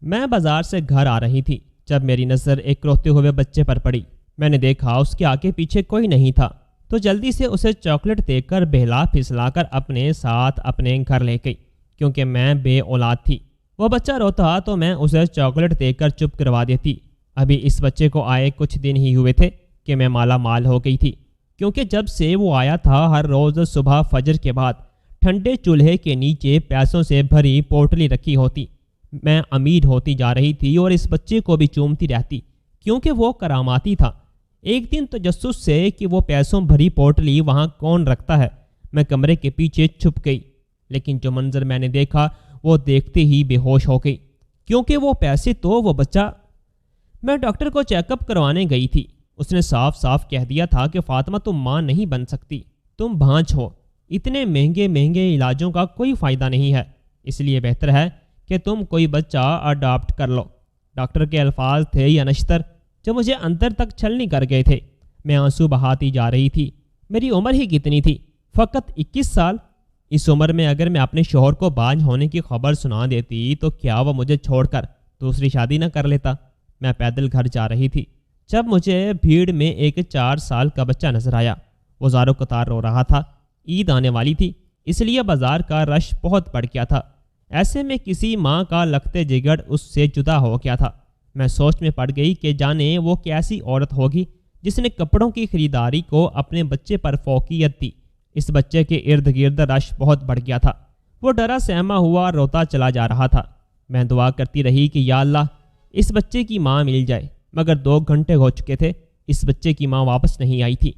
میں بازار سے گھر آ رہی تھی جب میری نظر ایک روتے ہوئے بچے پر پڑی۔ میں نے دیکھا اس کے آگے پیچھے کوئی نہیں تھا تو جلدی سے اسے چاکلیٹ دے کر بہلا پھسلا کر اپنے ساتھ اپنے گھر لے گئی، کیونکہ میں بے اولاد تھی۔ وہ بچہ روتا تو میں اسے چاکلیٹ دے کر چپ کروا دیتی۔ ابھی اس بچے کو آئے کچھ دن ہی ہوئے تھے کہ میں مالا مال ہو گئی تھی، کیونکہ جب سے وہ آیا تھا ہر روز صبح فجر کے بعد ٹھنڈے چولہے کے نیچے پیسوں سے بھری پوٹلی رکھی ہوتی۔ میں امیر ہوتی جا رہی تھی اور اس بچے کو بھی چومتی رہتی، کیونکہ وہ کراماتی تھا۔ ایک دن تجسس سے کہ وہ پیسوں بھری پوٹلی وہاں کون رکھتا ہے، میں کمرے کے پیچھے چھپ گئی، لیکن جو منظر میں نے دیکھا وہ دیکھتے ہی بے ہوش ہو گئی، کیونکہ وہ پیسے تو وہ بچہ۔ میں ڈاکٹر کو چیک اپ کروانے گئی تھی۔ اس نے صاف صاف کہہ دیا تھا کہ فاطمہ تم ماں نہیں بن سکتی، تم بھانج ہو، اتنے مہنگے مہنگے علاجوں کا کوئی فائدہ نہیں ہے، اس لیے بہتر ہے کہ تم کوئی بچہ اڈاپٹ کر لو۔ ڈاکٹر کے الفاظ تھے یا نشتر جو مجھے اندر تک چھلنی کر گئے تھے۔ میں آنسو بہاتی جا رہی تھی۔ میری عمر ہی کتنی تھی؟ فقط 21 سال۔ اس عمر میں اگر میں اپنے شوہر کو بانجھ ہونے کی خبر سنا دیتی تو کیا وہ مجھے چھوڑ کر دوسری شادی نہ کر لیتا؟ میں پیدل گھر جا رہی تھی جب مجھے بھیڑ میں ایک 4 سال کا بچہ نظر آیا۔ وہ زارو قطار رو رہا تھا۔ عید آنے والی تھی، اس لیے بازار کا رش بہت بڑھ گیا تھا۔ ایسے میں کسی ماں کا لگتے جگر اس سے جدا ہو گیا تھا۔ میں سوچ میں پڑ گئی کہ جانے وہ کیسی عورت ہوگی جس نے کپڑوں کی خریداری کو اپنے بچے پر فوقیت دی۔ اس بچے کے ارد گرد رش بہت بڑھ گیا تھا۔ وہ ڈرا سہما ہوا روتا چلا جا رہا تھا۔ میں دعا کرتی رہی کہ یا اللہ اس بچے کی ماں مل جائے، مگر 2 گھنٹے ہو چکے تھے، اس بچے کی ماں واپس نہیں آئی تھی۔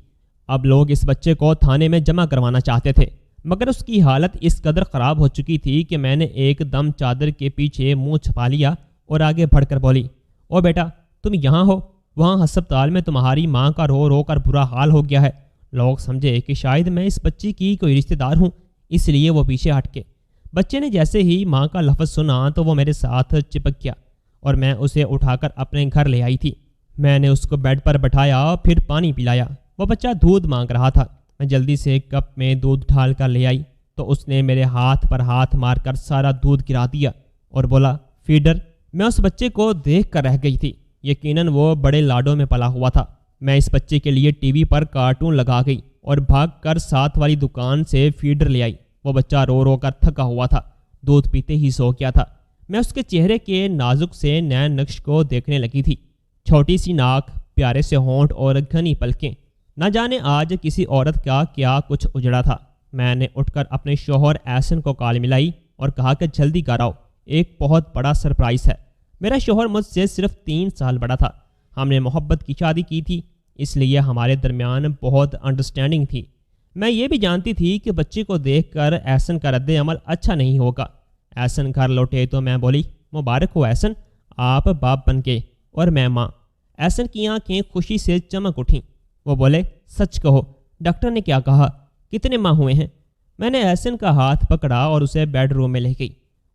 اب لوگ اس بچے کو تھانے میں جمع کروانا چاہتے تھے، مگر اس کی حالت اس قدر خراب ہو چکی تھی کہ میں نے ایک دم چادر کے پیچھے منہ چھپا لیا اور آگے بڑھ کر بولی، او بیٹا تم یہاں ہو؟ وہاں ہسپتال میں تمہاری ماں کا رو رو کر برا حال ہو گیا ہے۔ لوگ سمجھے کہ شاید میں اس بچی کی کوئی رشتہ دار ہوں، اس لیے وہ پیچھے ہٹ کے۔ بچے نے جیسے ہی ماں کا لفظ سنا تو وہ میرے ساتھ چپک گیا اور میں اسے اٹھا کر اپنے گھر لے آئی تھی۔ میں نے اس کو بیڈ پر بٹھایا، پھر پانی پلایا۔ وہ بچہ دودھ مانگ رہا تھا۔ میں جلدی سے کپ میں دودھ ڈھال کر لے آئی تو اس نے میرے ہاتھ پر ہاتھ مار کر سارا دودھ گرا دیا اور بولا، فیڈر۔ میں اس بچے کو دیکھ کر رہ گئی تھی۔ یقیناً وہ بڑے لاڈوں میں پلا ہوا تھا۔ میں اس بچے کے لیے ٹی وی پر کارٹون لگا گئی اور بھاگ کر ساتھ والی دکان سے فیڈر لے آئی۔ وہ بچہ رو رو کر تھکا ہوا تھا، دودھ پیتے ہی سو گیا تھا۔ میں اس کے چہرے کے نازک سے نین نقش کو دیکھنے لگی تھی، چھوٹی سی ناک، پیارے سے ہونٹ اور گھنی پلکیں۔ نہ جانے آج کسی عورت کا کیا کچھ اجڑا تھا۔ میں نے اٹھ کر اپنے شوہر احسن کو کال ملائی اور کہا کہ جلدی گھر آؤ، ایک بہت بڑا سرپرائز ہے۔ میرا شوہر مجھ سے صرف 3 سال بڑا تھا۔ ہم نے محبت کی شادی کی تھی، اس لیے ہمارے درمیان بہت انڈرسٹینڈنگ تھی۔ میں یہ بھی جانتی تھی کہ بچے کو دیکھ کر احسن کا رد عمل اچھا نہیں ہوگا۔ احسن گھر لوٹے تو میں بولی، مبارک ہو احسن، آپ باپ بن کے اور میں ماں۔ احسن کی آنکھیں خوشی سے چمک اٹھیں۔ وہ بولے، سچ کہو ڈاکٹر نے کیا کہا؟ کتنے ماہ ہوئے ہیں؟ میں نے احسن کا ہاتھ پکڑا اور اسے بیڈ روم میں لے گئی۔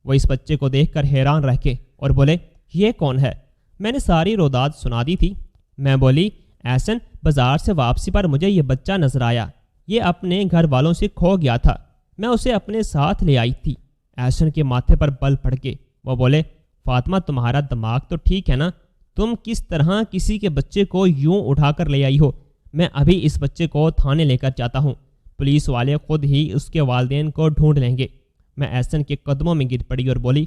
وہ اس بچے کو دیکھ کر حیران رہ کے اور بولے، یہ کون ہے؟ میں نے ساری روداد سنا دی تھی۔ میں بولی، احسن بازار سے واپسی پر مجھے یہ بچہ نظر آیا، یہ اپنے گھر والوں سے کھو گیا تھا، میں اسے اپنے ساتھ لے آئی تھی۔ احسن کے ماتھے پر بل پڑ کے وہ بولے، فاطمہ تمہارا دماغ تو ٹھیک ہے نا؟ تم کس طرح کسی کے بچے کو یوں اٹھا کر لے آئی ہو؟ میں ابھی اس بچے کو تھانے لے کر جاتا ہوں، پولیس والے خود ہی اس کے والدین کو ڈھونڈ لیں گے۔ میں احسن کے قدموں میں گر پڑی اور بولی،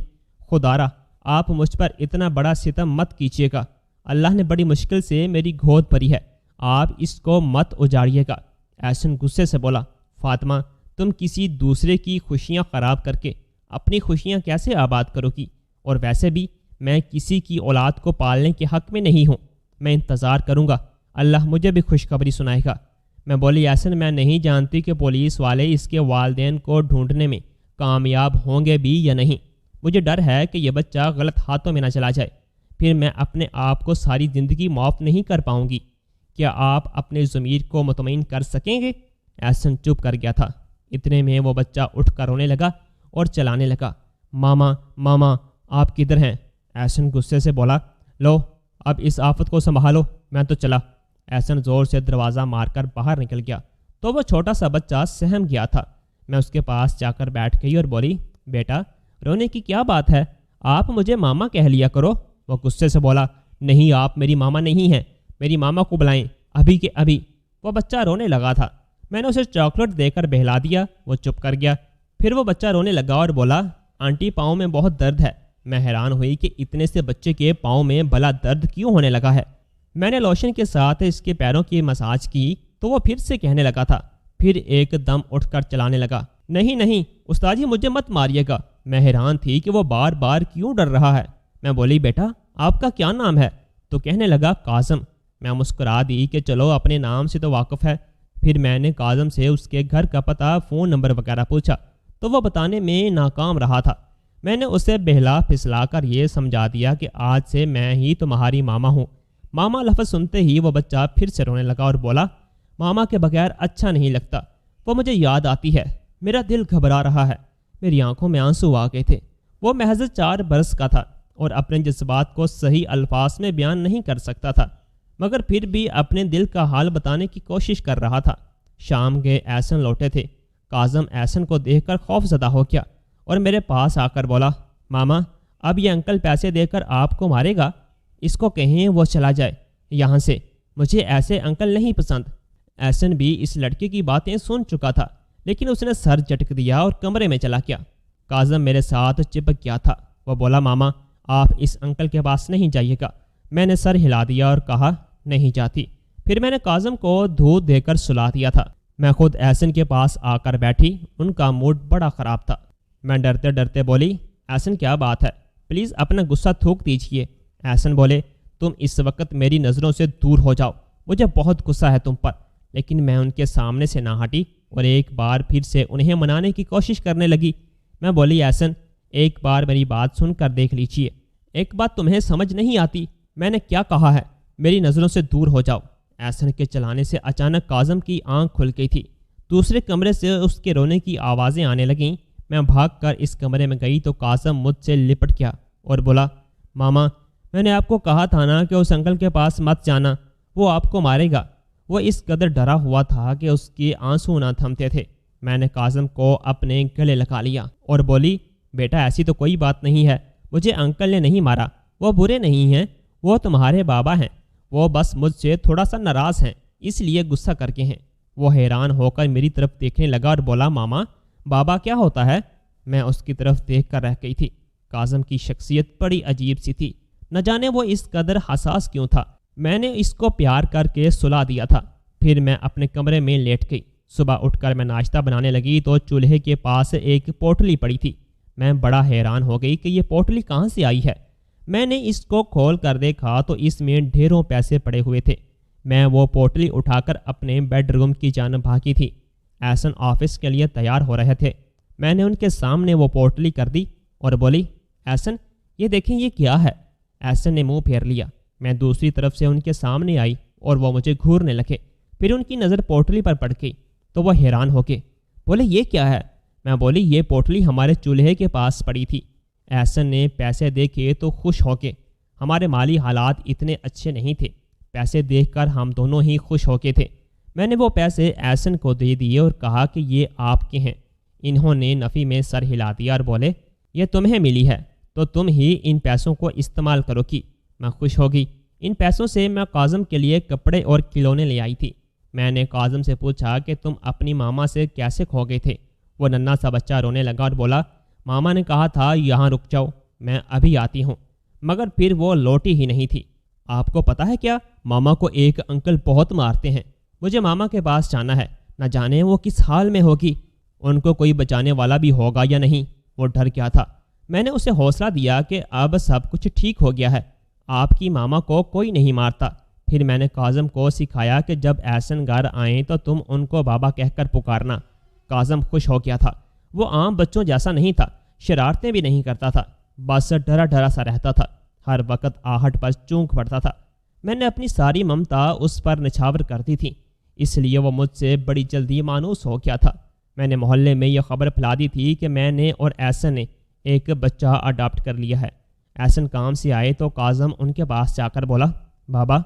خدارا آپ مجھ پر اتنا بڑا ستم مت کیجیے گا، اللہ نے بڑی مشکل سے میری گود بھری ہے، آپ اس کو مت اجاڑیے گا۔ احسن غصے سے بولا، فاطمہ تم کسی دوسرے کی خوشیاں خراب کر کے اپنی خوشیاں کیسے آباد کرو گی؟ اور ویسے بھی میں کسی کی اولاد کو پالنے کے حق میں نہیں ہوں، میں انتظار کروں گا، اللہ مجھے بھی خوشخبری سنائے گا۔ میں بولی، احسن میں نہیں جانتی کہ پولیس والے اس کے والدین کو ڈھونڈنے میں کامیاب ہوں گے بھی یا نہیں، مجھے ڈر ہے کہ یہ بچہ غلط ہاتھوں میں نہ چلا جائے، پھر میں اپنے آپ کو ساری زندگی معاف نہیں کر پاؤں گی، کیا آپ اپنے ضمیر کو مطمئن کر سکیں گے؟ احسن چپ کر گیا تھا۔ اتنے میں وہ بچہ اٹھ کر رونے لگا اور چلانے لگا، ماما ماما آپ کدھر ہیں؟ احسن غصے سے بولا، لو اب اس آفت کو سنبھالو، میں تو چلا۔ احسن زور سے دروازہ مار کر باہر نکل گیا تو وہ چھوٹا سا بچہ سہم گیا تھا۔ میں اس کے پاس جا کر بیٹھ گئی اور بولی، بیٹا رونے کی کیا بات ہے؟ آپ مجھے ماما کہہ لیا کرو۔ وہ غصے سے بولا، نہیں آپ میری ماما نہیں ہیں، میری ماما کو بلائیں ابھی کے ابھی۔ وہ بچہ رونے لگا تھا، میں نے اسے چاکلیٹ دے کر بہلا دیا، وہ چپ کر گیا۔ پھر وہ بچہ رونے لگا اور بولا، آنٹی پاؤں میں بہت درد ہے۔ میں حیران ہوئی کہ اتنے سے بچے کے پاؤں میں بھلا درد کیوں ہونے لگا ہے۔ میں نے لوشن کے ساتھ اس کے پیروں کی مساج کی تو وہ پھر سے کہنے لگا تھا، پھر ایک دم اٹھ کر چلانے لگا، نہیں نہیں استاد جی مجھے مت ماریے گا۔ میں حیران تھی کہ وہ بار بار کیوں ڈر رہا ہے۔ میں بولی، بیٹا آپ کا کیا نام ہے؟ تو کہنے لگا، کاظم۔ میں مسکرا دی کہ چلو اپنے نام سے تو واقف ہے۔ پھر میں نے کاظم سے اس کے گھر کا پتہ، فون نمبر وغیرہ پوچھا تو وہ بتانے میں ناکام رہا تھا۔ میں نے اسے بہلا پھسلا کر یہ سمجھا دیا کہ آج سے میں ہی تمہاری ماما ہوں۔ ماما لفظ سنتے ہی وہ بچہ پھر سے رونے لگا اور بولا، ماما کے بغیر اچھا نہیں لگتا، وہ مجھے یاد آتی ہے، میرا دل گھبرا رہا ہے۔ میری آنکھوں میں آنسو آ گئے تھے۔ وہ محض 4 برس کا تھا اور اپنے جذبات کو صحیح الفاظ میں بیان نہیں کر سکتا تھا، مگر پھر بھی اپنے دل کا حال بتانے کی کوشش کر رہا تھا۔ شام کے احسن لوٹے تھے۔ کاظم احسن کو دیکھ کر خوف زدہ ہو گیا اور میرے پاس آ کر بولا، ماما اب یہ انکل پیسے دے کر آپ کو مارے گا، اس کو کہیں وہ چلا جائے یہاں سے، مجھے ایسے انکل نہیں پسند۔ احسن بھی اس لڑکے کی باتیں سن چکا تھا، لیکن اس نے سر جھٹک دیا اور کمرے میں چلا گیا۔ کاظم میرے ساتھ چپک گیا تھا۔ وہ بولا، ماما آپ اس انکل کے پاس نہیں جائیے گا۔ میں نے سر ہلا دیا اور کہا، نہیں جاتی۔ پھر میں نے کاظم کو دودھ دے کر سلا دیا تھا۔ میں خود احسن کے پاس آ کر بیٹھی، ان کا موڈ بڑا خراب تھا۔ میں ڈرتے ڈرتے بولی، احسن کیا بات ہے، پلیز اپنا غصہ تھوک دیجیے۔ احسن بولے، تم اس وقت میری نظروں سے دور ہو جاؤ، مجھے بہت غصہ ہے تم پر۔ لیکن میں ان کے سامنے سے نہ ہٹی اور ایک بار پھر سے انہیں منانے کی کوشش کرنے لگی۔ میں بولی، احسن ایک بار میری بات سن کر دیکھ لیجیے، ایک بات تمہیں سمجھ نہیں آتی، میں نے کیا کہا ہے، میری نظروں سے دور ہو جاؤ۔ احسن کے چلانے سے اچانک کاظم کی آنکھ کھل گئی تھی۔ دوسرے کمرے سے اس کے رونے کی آوازیں آنے لگیں۔ میں بھاگ کر اس کمرے میں گئی تو کاظم مجھ سے لپٹ گیا اور بولا، ماما میں نے آپ کو کہا تھا نا کہ اس انکل کے پاس مت جانا، وہ آپ کو مارے گا۔ وہ اس قدر ڈرا ہوا تھا کہ اس کے آنسو نہ تھمتے تھے۔ میں نے کاظم کو اپنے گلے لگا لیا اور بولی، بیٹا ایسی تو کوئی بات نہیں ہے، مجھے انکل نے نہیں مارا، وہ برے نہیں ہیں، وہ تمہارے بابا ہیں، وہ بس مجھ سے تھوڑا سا ناراض ہیں، اس لیے غصہ کر کے ہیں۔ وہ حیران ہو کر میری طرف دیکھنے لگا اور بولا، ماما بابا کیا ہوتا ہے؟ میں اس کی طرف دیکھ کر رہ گئی تھی۔ کاظم کی شخصیت بڑی عجیب سی تھی، نہ جانے وہ اس قدر حساس کیوں تھا۔ میں نے اس کو پیار کر کے سلا دیا تھا۔ پھر میں اپنے کمرے میں لیٹ گئی۔ صبح اٹھ کر میں ناشتہ بنانے لگی تو چولہے کے پاس ایک پوٹلی پڑی تھی۔ میں بڑا حیران ہو گئی کہ یہ پوٹلی کہاں سے آئی ہے۔ میں نے اس کو کھول کر دیکھا تو اس میں ڈھیروں پیسے پڑے ہوئے تھے۔ میں وہ پوٹلی اٹھا کر اپنے بیڈ روم کی جانب بھاگی تھی۔ احسن آفس کے لیے تیار ہو رہے تھے۔ میں نے ان کے سامنے وہ پوٹلی کر دی اور بولی، احسن یہ دیکھیں یہ کیا ہے؟ احسن نے منہ پھیر لیا۔ میں دوسری طرف سے ان کے سامنے آئی اور وہ مجھے گھورنے لگے۔ پھر ان کی نظر پوٹلی پر پڑ گئی تو وہ حیران ہو کے بولے، یہ کیا ہے؟ میں بولی، یہ پوٹلی ہمارے چولہے کے پاس پڑی تھی۔ احسن نے پیسے دیکھے تو خوش ہو کے، ہمارے مالی حالات اتنے اچھے نہیں تھے، پیسے دیکھ کر ہم دونوں ہی خوش ہو کے تھے۔ میں نے وہ پیسے احسن کو دے دیے اور کہا کہ یہ آپ کے ہیں۔ انہوں نے نفی میں سر ہلا دیا اور بولے، یہ تمہیں ملی ہے تو تم ہی ان پیسوں کو استعمال کرو گی۔ میں خوش ہو گئی۔ ان پیسوں سے میں کاظم کے لیے کپڑے اور کھلونے لے آئی تھی۔ میں نے کاظم سے پوچھا کہ تم اپنی ماما سے کیسے کھو گئے تھے؟ وہ ننھا سا بچہ رونے لگا اور بولا، ماما نے کہا تھا یہاں رک جاؤ، میں ابھی آتی ہوں، مگر پھر وہ لوٹی ہی نہیں تھی۔ آپ کو پتہ ہے کیا، ماما کو ایک انکل بہت مارتے ہیں، مجھے ماما کے پاس جانا ہے، نہ جانے وہ کس حال میں ہوگی، ان کو کوئی بچانے والا بھی ہوگا یا نہیں۔ وہ ڈر گیا تھا۔ میں نے اسے حوصلہ دیا کہ اب سب کچھ ٹھیک ہو گیا ہے، آپ کی ماما کو کوئی نہیں مارتا۔ پھر میں نے کاظم کو سکھایا کہ جب احسن گھر آئیں تو تم ان کو بابا کہہ کر پکارنا۔ کاظم خوش ہو گیا تھا۔ وہ عام بچوں جیسا نہیں تھا، شرارتیں بھی نہیں کرتا تھا، بس ڈرا ڈرا سا رہتا تھا، ہر وقت آہٹ پر چونک پڑتا تھا۔ میں نے اپنی ساری ممتا اس پر نچھاور کر دی تھی، اس لیے وہ مجھ سے بڑی جلدی مانوس ہو گیا تھا۔ میں نے محلے میں یہ خبر پھیلا دی تھی کہ میں نے اور احسن نے ایک بچہ اڈاپٹ کر لیا ہے۔ احسن کام سے آئے تو کاظم ان کے پاس جا کر بولا، بابا۔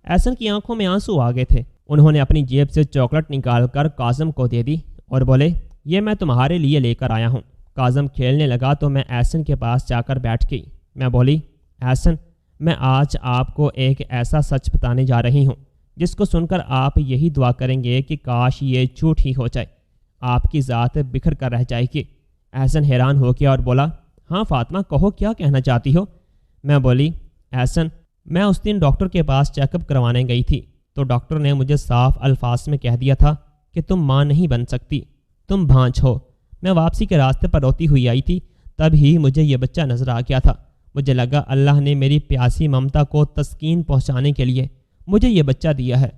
احسن کی آنکھوں میں آنسو آ گئے تھے۔ انہوں نے اپنی جیب سے چاکلیٹ نکال کر کاظم کو دے دی اور بولے، یہ میں تمہارے لیے لے کر آیا ہوں، کاظم کھیلنے لگا تو میں احسن کے پاس جا کر بیٹھ گئی۔ میں بولی، احسن، میں آج آپ کو ایک ایسا سچ بتانے جا رہی ہوں جس کو سن کر آپ یہی دعا کریں گے کہ کاش یہ جھوٹ ہی ہو جائے، آپ کی ذات بکھر کر رہ جائے گی۔ احسن حیران ہو گیا اور بولا، ہاں فاطمہ، کہو کیا کہنا چاہتی ہو؟ میں بولی، احسن، میں اس دن ڈاکٹر کے پاس چیک اپ کروانے گئی تھی تو ڈاکٹر نے مجھے صاف الفاظ میں کہہ دیا تھا کہ تم ماں نہیں بن سکتی، تم بھانج ہو۔ میں واپسی کے راستے پر روتی ہوئی آئی تھی، تب ہی مجھے یہ بچہ نظر آ گیا تھا۔ مجھے لگا اللہ نے میری پیاسی ممتا کو تسکین پہنچانے کے لیے مجھے یہ بچہ دیا ہے۔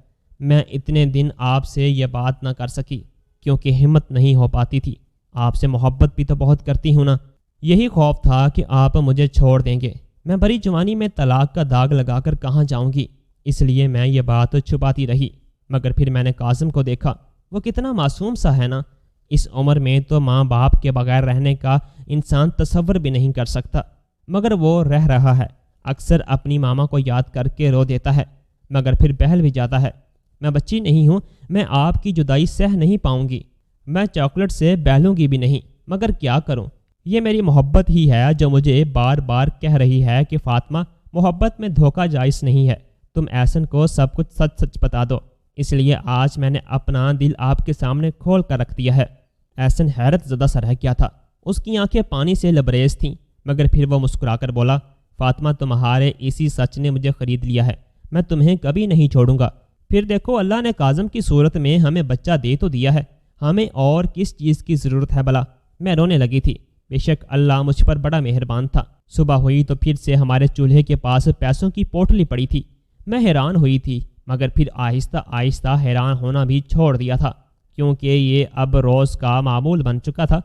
میں اتنے دن آپ سے یہ بات نہ کر سکی کیونکہ ہمت نہیں ہو پاتی تھی، آپ سے محبت بھی تو بہت کرتی ہوں نا، یہی خوف تھا کہ آپ مجھے چھوڑ دیں گے۔ میں بڑی جوانی میں طلاق کا داغ لگا کر کہاں جاؤں گی، اس لیے میں یہ بات چھپاتی رہی۔ مگر پھر میں نے کاظم کو دیکھا، وہ کتنا معصوم سا ہے نا، اس عمر میں تو ماں باپ کے بغیر رہنے کا انسان تصور بھی نہیں کر سکتا، مگر وہ رہ رہا ہے۔ اکثر اپنی ماما کو یاد کر کے رو دیتا ہے، مگر پھر بہل بھی جاتا ہے۔ میں بچی نہیں ہوں، میں آپ کی جدائی سہ نہیں پاؤں گی، میں چاکلیٹ سے بہلوں گی بھی نہیں، مگر کیا کروں، یہ میری محبت ہی ہے جو مجھے بار بار کہہ رہی ہے کہ فاطمہ، محبت میں دھوکہ جائز نہیں ہے، تم احسن کو سب کچھ سچ سچ بتا دو۔ اس لیے آج میں نے اپنا دل آپ کے سامنے کھول کر رکھ دیا ہے۔ احسن حیرت زدہ سا رہ گیا تھا، اس کی آنکھیں پانی سے لبریز تھیں، مگر پھر وہ مسکرا کر بولا، فاطمہ، تمہارے اسی سچ نے مجھے خرید لیا ہے، میں تمہیں کبھی نہیں چھوڑوں گا۔ پھر دیکھو، اللہ نے کاظم کی صورت میں ہمیں بچہ دے تو دیا ہے، ہمیں اور کس چیز کی ضرورت ہے بھلا؟ میں رونے لگی تھی۔ بے شک اللہ مجھ پر بڑا مہربان تھا۔ صبح ہوئی تو پھر سے ہمارے چولہے کے پاس پیسوں کی پوٹلی پڑی تھی۔ میں حیران ہوئی تھی، مگر پھر آہستہ آہستہ حیران ہونا بھی چھوڑ دیا تھا، کیونکہ یہ اب روز کا معمول بن چکا تھا۔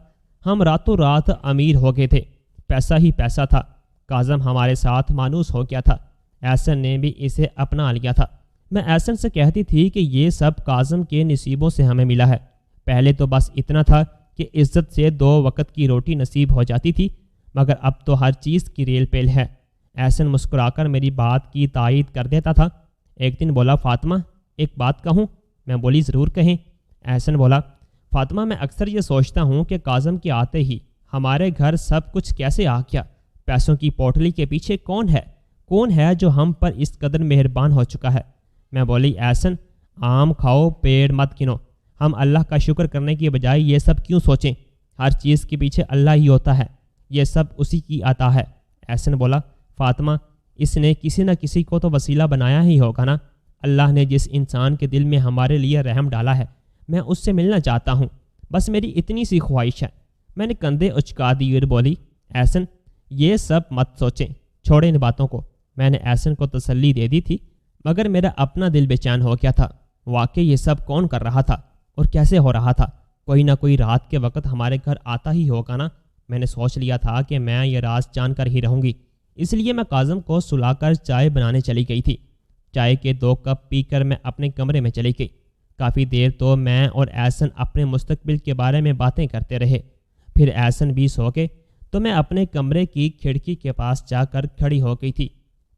ہم راتوں رات امیر ہو گئے تھے، پیسہ ہی پیسہ تھا۔ کاظم ہمارے ساتھ مانوس ہو گیا تھا، احسن نے بھی اسے اپنا لیا تھا۔ میں احسن سے کہتی تھی کہ یہ سب کاظم کے نصیبوں سے ہمیں ملا ہے۔ پہلے تو بس اتنا تھا کہ عزت سے 2 وقت کی روٹی نصیب ہو جاتی تھی، مگر اب تو ہر چیز کی ریل پیل ہے۔ احسن مسکرا کر میری بات کی تائید کر دیتا تھا۔ ایک دن بولا، فاطمہ، ایک بات کہوں؟ میں بولی، ضرور کہیں۔ احسن بولا، فاطمہ، میں اکثر یہ سوچتا ہوں کہ کاظم کے آتے ہی ہمارے گھر سب کچھ کیسے آ گیا؟ پیسوں کی پوٹلی کے پیچھے کون ہے جو ہم پر اس قدر مہربان ہو چکا ہے؟ میں بولی، احسن، آم کھاؤ، پیڑ مت گنو، ہم اللہ کا شکر کرنے کی بجائے یہ سب کیوں سوچیں؟ ہر چیز کے پیچھے اللہ ہی ہوتا ہے، یہ سب اسی کی عطا ہے۔ احسن بولا، فاطمہ، اس نے کسی نہ کسی کو تو وسیلہ بنایا ہی ہوگا نا، اللہ نے جس انسان کے دل میں ہمارے لیے رحم ڈالا ہے، میں اس سے ملنا چاہتا ہوں، بس میری اتنی سی خواہش ہے۔ میں نے کندھے اچکا دی اور بولی، احسن، یہ سب مت سوچیں، چھوڑیں ان باتوں کو۔ میں نے احسن کو تسلی دے دی تھی، مگر میرا اپنا دل بے چین ہو گیا تھا۔ واقعی یہ سب کون کر رہا تھا اور کیسے ہو رہا تھا؟ کوئی نہ کوئی رات کے وقت ہمارے گھر آتا ہی ہوگا نا۔ میں نے سوچ لیا تھا کہ میں یہ راز جان کر ہی رہوں گی، اس لیے میں کاظم کو سلا کر چائے بنانے چلی گئی تھی۔ چائے کے 2 کپ پی کر میں اپنے کمرے میں چلی گئی۔ کافی دیر تو میں اور احسن اپنے مستقبل کے بارے میں باتیں کرتے رہے۔ پھر احسن بھی سو گئے تو میں اپنے کمرے کی کھڑکی کے پاس جا کر کھڑی ہو گئی تھی۔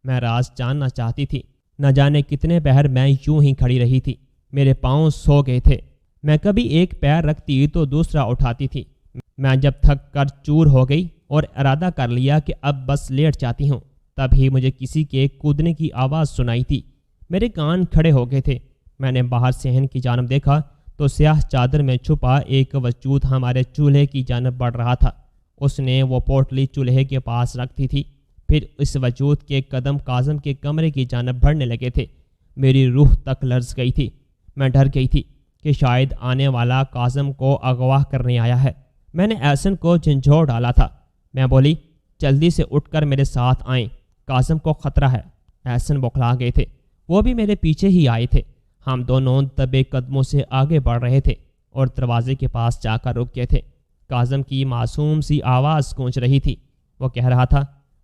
میں راز جاننا چاہتی تھی۔ نہ جانے کتنے پہر میں یوں ہی کھڑی رہی تھی، میرے پاؤں سو گئے تھے۔ میں کبھی ایک پیر رکھتی تو دوسرا اٹھاتی تھی۔ میں جب تھک کر چور ہو گئی اور ارادہ کر لیا کہ اب بس لیٹ جاتی ہوں، تب ہی مجھے کسی کے کودنے کی آواز سنائی تھی۔ میرے کان کھڑے ہو گئے تھے۔ میں نے باہر صحن کی جانب دیکھا تو سیاہ چادر میں چھپا ایک وجود ہمارے چولہے کی جانب بڑھ رہا تھا۔ اس نے وہ پوٹلی چولہے کے پاس رکھ دی تھی۔ پھر اس وجود کے قدم کاظم کے کمرے کی جانب بڑھنے لگے تھے۔ میری روح تک لرز گئی تھی۔ میں ڈر گئی تھی کہ شاید آنے والا کاظم کو اغوا کرنے آیا ہے۔ میں نے احسن کو جھنجھوڑ ڈالا تھا۔ میں بولی، جلدی سے اٹھ کر میرے ساتھ آئیں، کاظم کو خطرہ ہے۔ احسن بوکھلا گئے تھے، وہ بھی میرے پیچھے ہی آئے تھے۔ ہم دونوں دبے قدموں سے آگے بڑھ رہے تھے اور دروازے کے پاس جا کر رک گئے تھے۔ کاظم کی معصوم سی آواز گونج رہی تھی۔ وہ کہہ رہا تھا،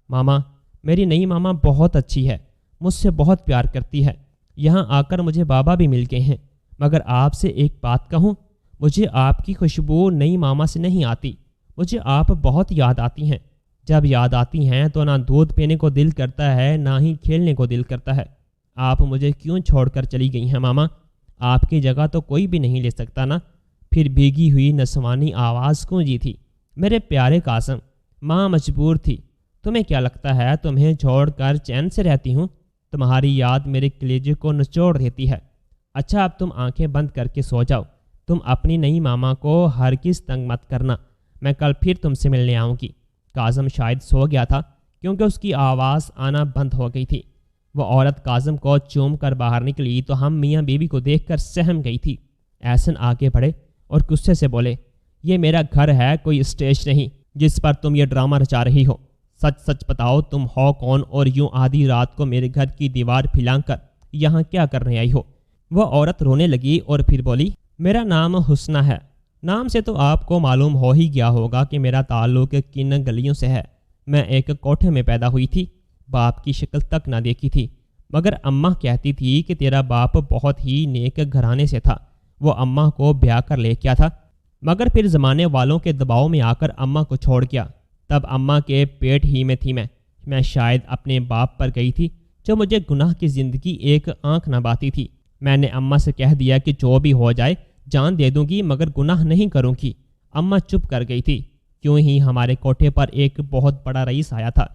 ماما، میری نئی ماما بہت اچھی ہے، مجھ سے بہت پیار کرتی ہے، یہاں آ کر مجھے بابا بھی مل گئے ہیں، مگر آپ سے ایک بات کہوں، مجھے آپ کی خوشبو نئی ماما سے نہیں آتی، مجھے آپ بہت یاد آتی ہیں۔ جب یاد آتی ہیں تو نہ دودھ پینے کو دل کرتا ہے نہ ہی کھیلنے کو دل کرتا ہے۔ آپ مجھے کیوں چھوڑ کر چلی گئی ہیں ماما؟ آپ کی جگہ تو کوئی بھی نہیں لے سکتا نا۔ پھر بھیگی ہوئی نسوانی آواز گونجی تھی، میرے پیارے قاسم، ماں مجبور تھی۔ تمہیں کیا لگتا ہے تمہیں چھوڑ کر چین سے رہتی ہوں؟ تمہاری یاد میرے کلیجے کو نچوڑ دیتی ہے۔ اچھا اب تم آنکھیں بند کر کے سو جاؤ۔ تم اپنی نئی ماما کو ہرگز تنگ مت کرنا، میں کل پھر تم سے ملنے آؤں گی۔ کاظم شاید سو گیا تھا کیونکہ اس کی آواز آنا بند ہو گئی تھی۔ وہ عورت کاظم کو چوم کر باہر نکلی تو ہم میاں بیوی کو دیکھ کر سہم گئی تھی۔ احسن آگے بڑھے اور غصے سے بولے، یہ میرا گھر ہے، کوئی اسٹیج نہیں جس پر تم یہ ڈرامہ رچا رہی ہو۔ سچ سچ بتاؤ تم ہو کون اور یوں آدھی رات کو میرے گھر کی دیوار پھیلا کر یہاں کیا کرنے آئی ہو؟ وہ عورت رونے لگی اور پھر بولی، میرا نام حسنہ ہے۔ نام سے تو آپ کو معلوم ہو ہی گیا ہوگا کہ میرا تعلق کن گلیوں سے ہے۔ میں ایک کوٹھے میں پیدا ہوئی تھی، باپ کی شکل تک نہ دیکھی تھی، مگر اماں کہتی تھی کہ تیرا باپ بہت ہی نیک گھرانے سے تھا۔ وہ اماں کو بیاہ کر لے کیا تھا، مگر پھر زمانے والوں کے دباؤ میں آ کر اماں کو چھوڑ گیا۔ تب اماں کے پیٹ ہی میں تھی میں شاید اپنے باپ پر گئی تھی جو مجھے گناہ کی زندگی ایک آنکھ نہ باتی تھی۔ میں نے اماں سے کہہ دیا کہ جو بھی ہو جائے جان دے دوں گی مگر گناہ نہیں کروں گی۔ اماں چپ کر گئی تھی۔ کیوں ہی ہمارے کوٹھے پر ایک بہت بڑا رئیس آیا تھا۔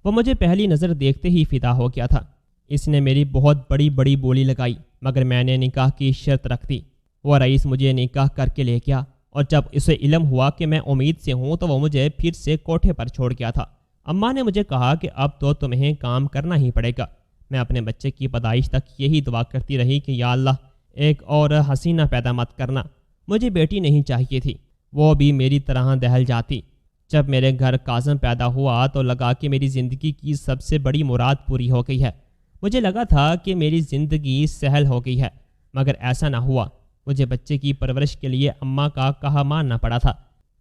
وہ مجھے پہلی نظر دیکھتے ہی فدا ہو گیا تھا۔ اس نے میری بہت بڑی بڑی بولی لگائی مگر میں نے نکاح کی شرط رکھ دی۔ وہ رئیس مجھے نکاح کر کے لے گیا اور جب اسے علم ہوا کہ میں امید سے ہوں تو وہ مجھے پھر سے کوٹھے پر چھوڑ گیا تھا۔ اماں نے مجھے کہا کہ اب تو تمہیں کام کرنا ہی پڑے گا۔ میں اپنے بچے کی پیدائش تک یہی دعا کرتی رہی کہ یا اللہ ایک اور حسینہ پیدا مت کرنا۔ مجھے بیٹی نہیں چاہیے تھی، وہ بھی میری طرح دہل جاتی۔ جب میرے گھر کاظم پیدا ہوا تو لگا کہ میری زندگی کی سب سے بڑی مراد پوری ہو گئی ہے۔ مجھے لگا تھا کہ میری زندگی سہل ہو گئی ہے مگر ایسا نہ ہوا۔ مجھے بچے کی پرورش کے لیے اماں کا کہا ماننا پڑا تھا۔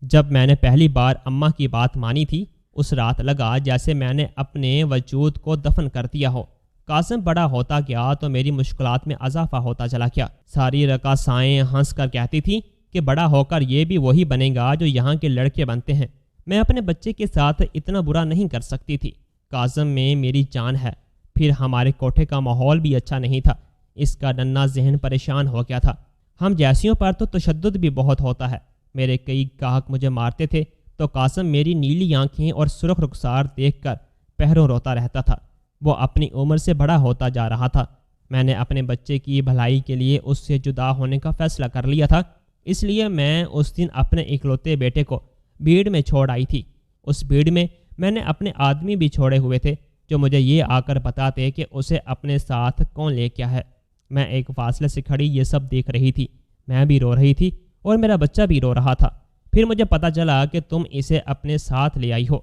جب میں نے پہلی بار اماں کی بات مانی تھی اس رات لگا جیسے میں نے اپنے وجود کو دفن کر دیا ہو۔ کاظم بڑا ہوتا گیا تو میری مشکلات میں اضافہ ہوتا چلا گیا۔ ساری رقاصائیں ہنس کر کہتی تھیں کہ بڑا ہو کر یہ بھی وہی بنے گا جو یہاں کے لڑکے بنتے ہیں۔ میں اپنے بچے کے ساتھ اتنا برا نہیں کر سکتی تھی۔ کاظم میں میری جان ہے۔ پھر ہمارے کوٹھے کا ماحول بھی اچھا نہیں تھا، اس کا ننھا ذہن پریشان ہو گیا تھا۔ ہم جیسیوں پر تو تشدد بھی بہت ہوتا ہے۔ میرے کئی گاہک مجھے مارتے تھے تو کاظم میری نیلی آنکھیں اور سرخ رخسار دیکھ کر پہروں روتا رہتا تھا۔ وہ اپنی عمر سے بڑا ہوتا جا رہا تھا۔ میں نے اپنے بچے کی بھلائی کے لیے اس سے جدا ہونے کا فیصلہ کر لیا تھا، اس لیے میں اس دن اپنے اکلوتے بیٹے کو بھیڑ میں چھوڑ آئی تھی۔ اس بھیڑ میں نے اپنے آدمی بھی چھوڑے ہوئے تھے جو مجھے یہ آ کر بتاتے کہ اسے اپنے ساتھ کون لے کیا ہے۔ میں ایک فاصلے سے کھڑی یہ سب دیکھ رہی تھی۔ میں بھی رو رہی تھی اور میرا بچہ بھی رو رہا تھا۔ پھر مجھے پتہ چلا کہ تم اسے اپنے ساتھ لے آئی ہو۔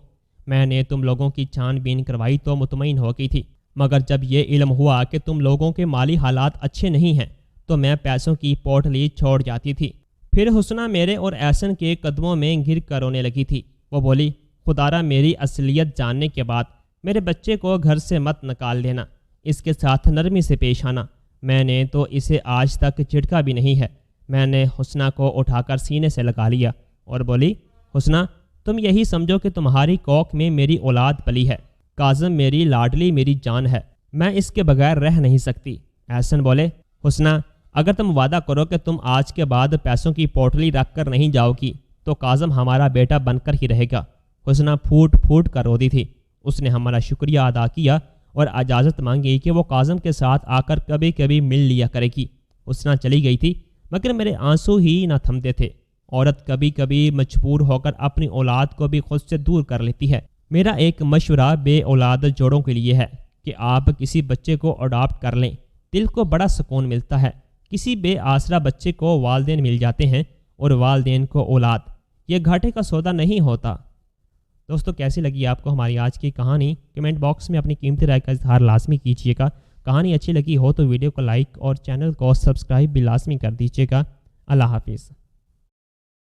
میں نے تم لوگوں کی چھان بین کروائی تو مطمئن ہو گئی تھی، مگر جب یہ علم ہوا کہ تم لوگوں کے مالی حالات اچھے نہیں ہیں تو میں پیسوں کی پوٹلی چھوڑ جاتی تھی۔ پھر حسنہ میرے اور احسن کے قدموں میں گر کر رونے لگی تھی۔ وہ بولی، خدارا میری اصلیت جاننے کے بعد میرے بچے کو گھر سے مت نکال دینا، اس کے ساتھ نرمی سے پیش آنا۔ میں نے تو اسے آج تک جھٹکا بھی نہیں ہے۔ میں نے حسنہ کو اٹھا کر سینے سے لگا لیا اور بولی، حسنہ تم یہی سمجھو کہ تمہاری کوکھ میں میری اولاد پلی ہے۔ کاظم میری لاڈلی میری جان ہے، میں اس کے بغیر رہ نہیں سکتی۔ احسن بولے، حسنہ اگر تم وعدہ کرو کہ تم آج کے بعد پیسوں کی پوٹلی رکھ کر نہیں جاؤ گی تو کاظم ہمارا بیٹا بن کر ہی رہے گا۔ حسنہ پھوٹ پھوٹ کر روتی تھی۔ اس نے ہمارا شکریہ ادا کیا اور اجازت مانگی کہ وہ کاظم کے ساتھ آ کر کبھی کبھی مل لیا کرے گی۔ حسنہ چلی گئی تھی مگر میرے آنسو ہی نہ تھمتے تھے۔ عورت کبھی کبھی مجبور ہو کر اپنی اولاد کو بھی خود سے دور کر لیتی ہے۔ میرا ایک مشورہ بے اولاد جوڑوں کے لیے ہے کہ آپ کسی بچے کو اڈاپٹ کر لیں، دل کو بڑا سکون ملتا ہے۔ کسی بے آسرا بچے کو والدین مل جاتے ہیں اور والدین کو اولاد، یہ گھاٹے کا سودا نہیں ہوتا۔ دوستو کیسی لگی آپ کو ہماری آج کی کہانی؟ کمنٹ باکس میں اپنی قیمتی رائے کا اظہار لازمی کیجیے گا۔ کہانی اچھی لگی ہو تو ویڈیو کو لائک اور چینل کو سبسکرائب بھی لازمی کر دیجیے گا۔ اللہ حافظ۔